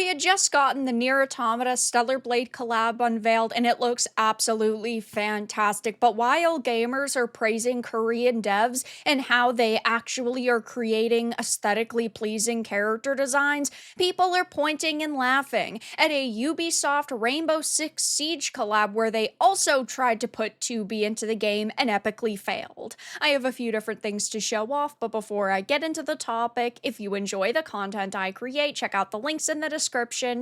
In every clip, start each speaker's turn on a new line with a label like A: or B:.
A: We had just gotten the NieR Automata Stellar Blade collab unveiled, and it looks absolutely fantastic. But while gamers are praising Korean devs and how they actually are creating aesthetically pleasing character designs, people are pointing and laughing at a Ubisoft Rainbow Six Siege collab where they also tried to put 2B into the game and epically failed. I have a few different things to show off, but before I get into the topic, if you enjoy the content I create, check out the links in the description,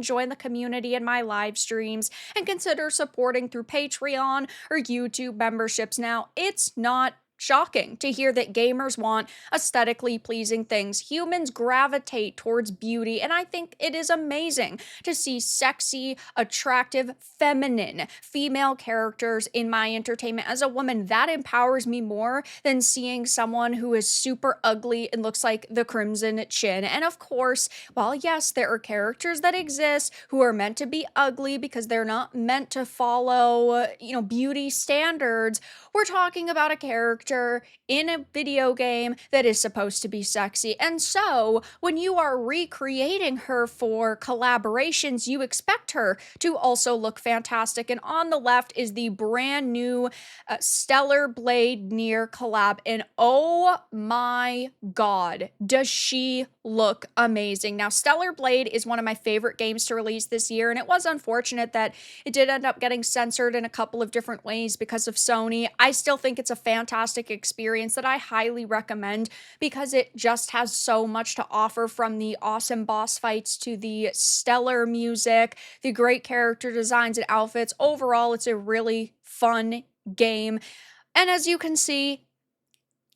A: join the community in my live streams, and consider supporting through Patreon or YouTube memberships. Now, it's not shocking to hear that gamers want aesthetically pleasing things. Humans gravitate towards beauty, and I think it is amazing to see sexy, attractive, feminine female characters in my entertainment. As a woman, that empowers me more than seeing someone who is super ugly and looks like the Crimson Chin. And of course, while yes, there are characters that exist who are meant to be ugly because they're not meant to follow, beauty standards, we're talking about a character in a video game that is supposed to be sexy. And so, when you are recreating her for collaborations, you expect her to also look fantastic. And on the left is the brand new Stellar Blade NieR collab. And oh my god, does she look amazing. Now, Stellar Blade is one of my favorite games to release this year, and it was unfortunate that it did end up getting censored in a couple of different ways because of Sony. I still think it's a fantastic experience that I highly recommend because it just has so much to offer, from the awesome boss fights to the stellar music, the great character designs and outfits. Overall, it's a really fun game. And as you can see,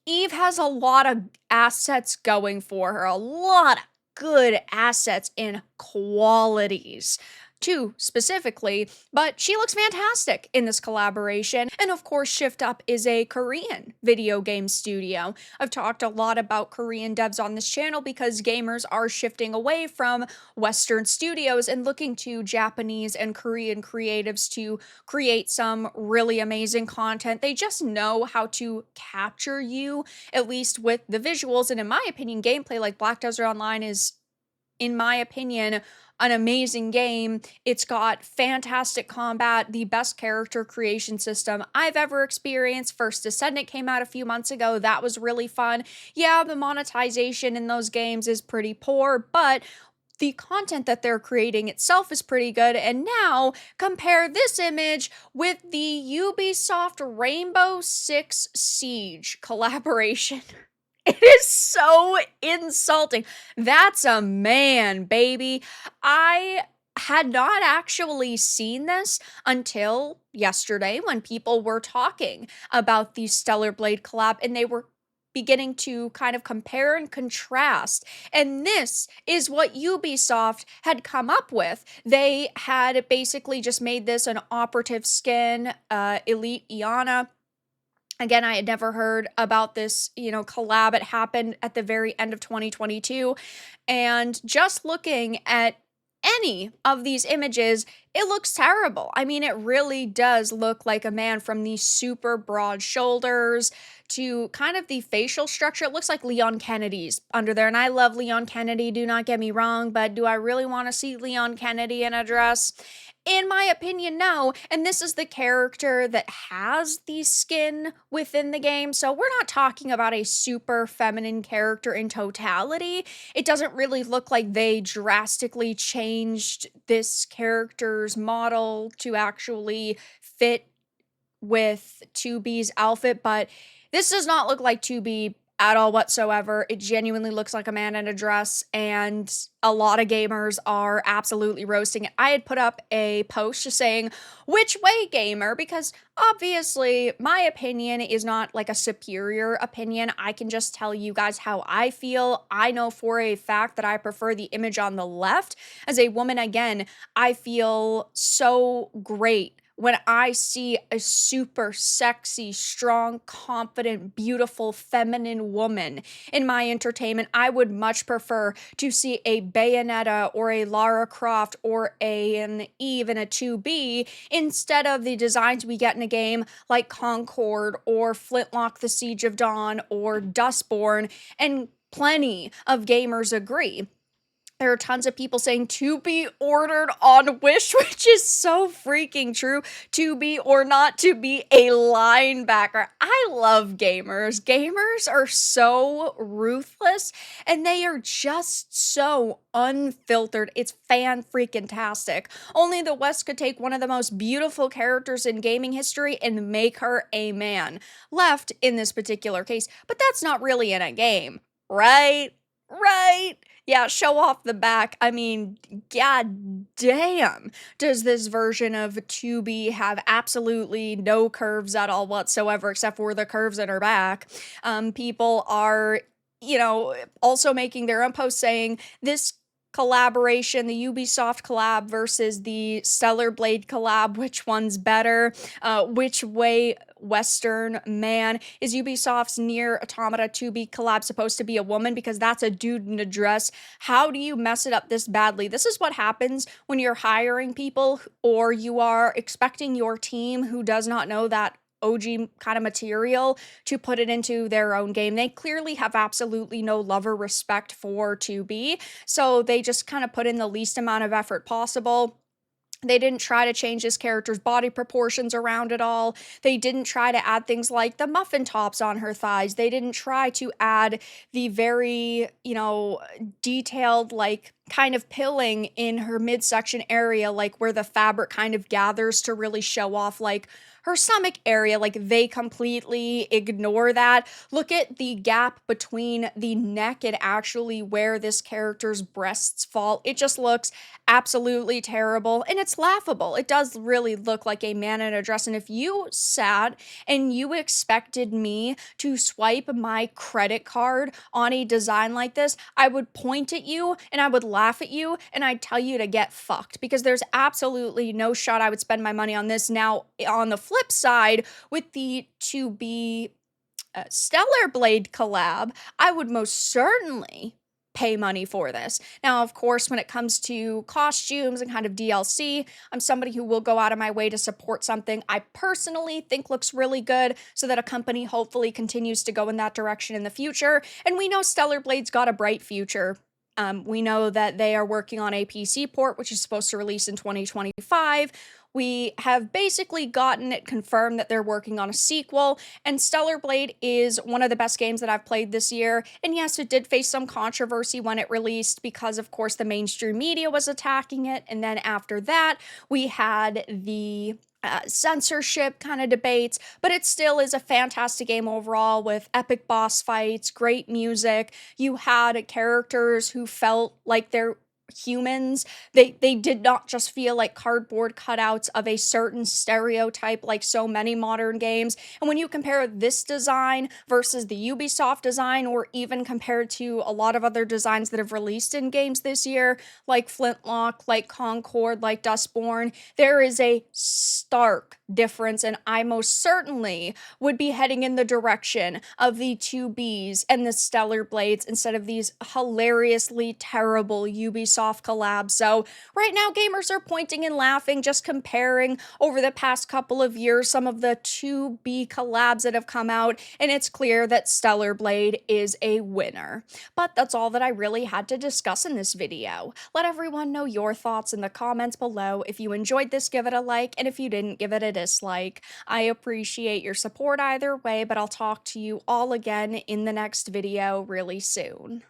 A: Eve has a lot of assets going for her, a lot of good assets and qualities too, specifically, but she looks fantastic in this collaboration. And of course, Shift Up is a Korean video game studio. I've talked a lot about Korean devs on this channel because gamers are shifting away from Western studios and looking to Japanese and Korean creatives to create some really amazing content. They just know how to capture you, at least with the visuals. And in my opinion, gameplay like Black Desert Online is, in my opinion, an amazing game. It's got fantastic combat, the best character creation system I've ever experienced. First Descendant came out a few months ago. That was really fun. Yeah, the monetization in those games is pretty poor, but the content that they're creating itself is pretty good. And now compare this image with the Ubisoft Rainbow Six Siege collaboration. It is so insulting. That's a man, baby. I had not actually seen this until yesterday when people were talking about the Stellar Blade collab, and they were beginning to kind of compare and contrast. And this is what Ubisoft had come up with. They had basically just made this an operative skin, Elite Iana. Again, I had never heard about this, collab. It happened at the very end of 2022. And just looking at any of these images, it looks terrible. I mean, it really does look like a man, from these super broad shoulders to kind of the facial structure. It looks like Leon Kennedy's under there. And I love Leon Kennedy, do not get me wrong, but do I really want to see Leon Kennedy in a dress? In my opinion, no. And this is the character that has the skin within the game. So we're not talking about a super feminine character in totality. It doesn't really look like they drastically changed this character's model to actually fit with 2B's outfit, but this does not look like 2B at all whatsoever. It genuinely looks like a man in a dress, and a lot of gamers are absolutely roasting it. I had put up a post just saying, which way, gamer? Because obviously my opinion is not like a superior opinion. I can just tell you guys how I feel. I know for a fact that I prefer the image on the left. As a woman, again, I feel so great when I see a super sexy, strong, confident, beautiful, feminine woman in my entertainment. I would much prefer to see a Bayonetta or a Lara Croft or an Eve in a 2B instead of the designs we get in a game like Concord or Flintlock: The Siege of Dawn or Dustborn, and plenty of gamers agree. There are tons of people saying to be ordered on Wish, which is so freaking true. To be or not to be a linebacker. I love gamers. Gamers are so ruthless and they are just so unfiltered. It's fan freaking tastic. Only the West could take one of the most beautiful characters in gaming history and make her a man. Left in this particular case, but that's not really in a game, right? Right? Yeah, show off the back. I mean, god damn. Does this version of 2B have absolutely no curves at all whatsoever, except for the curves in her back? People are, also making their own posts saying this collaboration, the Ubisoft collab versus the Stellar Blade collab, which one's better? Which way Western man is Ubisoft's NieR Automata 2B collab supposed to be a woman? Because that's a dude in a dress. How do you mess it up this badly? This is what happens when you're hiring people or you are expecting your team who does not know that OG kind of material to put it into their own game. They clearly have absolutely no love or respect for 2B, so they just kind of put in the least amount of effort possible. They didn't try to change this character's body proportions around at all. They didn't try to add things like the muffin tops on her thighs. They didn't try to add the very, detailed, like, kind of pilling in her midsection area, like where the fabric kind of gathers to really show off, like, her stomach area. Like, they completely ignore that. Look at the gap between the neck and actually where this character's breasts fall. It just looks absolutely terrible and it's laughable. It does really look like a man in a dress. And if you sat and you expected me to swipe my credit card on a design like this, I would point at you and I would laugh at you and I'd tell you to get fucked, because there's absolutely no shot I would spend my money on this. Now, on the flip side, with the 2B Stellar Blade collab, I would most certainly pay money for this. Now, of course, when it comes to costumes and kind of DLC, I'm somebody who will go out of my way to support something I personally think looks really good so that a company hopefully continues to go in that direction in the future. And we know Stellar Blade's got a bright future. We know that they are working on a PC port, which is supposed to release in 2025. We have basically gotten it confirmed that they're working on a sequel, and Stellar Blade is one of the best games that I've played this year. And yes, it did face some controversy when it released because, of course, the mainstream media was attacking it. And then after that, we had the censorship kind of debates, but it still is a fantastic game overall with epic boss fights, great music. You had characters who felt like they're humans. They did not just feel like cardboard cutouts of a certain stereotype like so many modern games. And when you compare this design versus the Ubisoft design, or even compared to a lot of other designs that have released in games this year, like Flintlock, like Concord, like Dustborn, there is a stark difference, and I most certainly would be heading in the direction of the 2Bs and the Stellar Blades instead of these hilariously terrible Ubisoft collabs. So right now, gamers are pointing and laughing, just comparing over the past couple of years some of the 2B collabs that have come out, and it's clear that Stellar Blade is a winner. But that's all that I really had to discuss in this video. Let everyone know your thoughts in the comments below. If you enjoyed this, give it a like, and if you didn't, give it a dislike. I appreciate your support either way, but I'll talk to you all again in the next video really soon.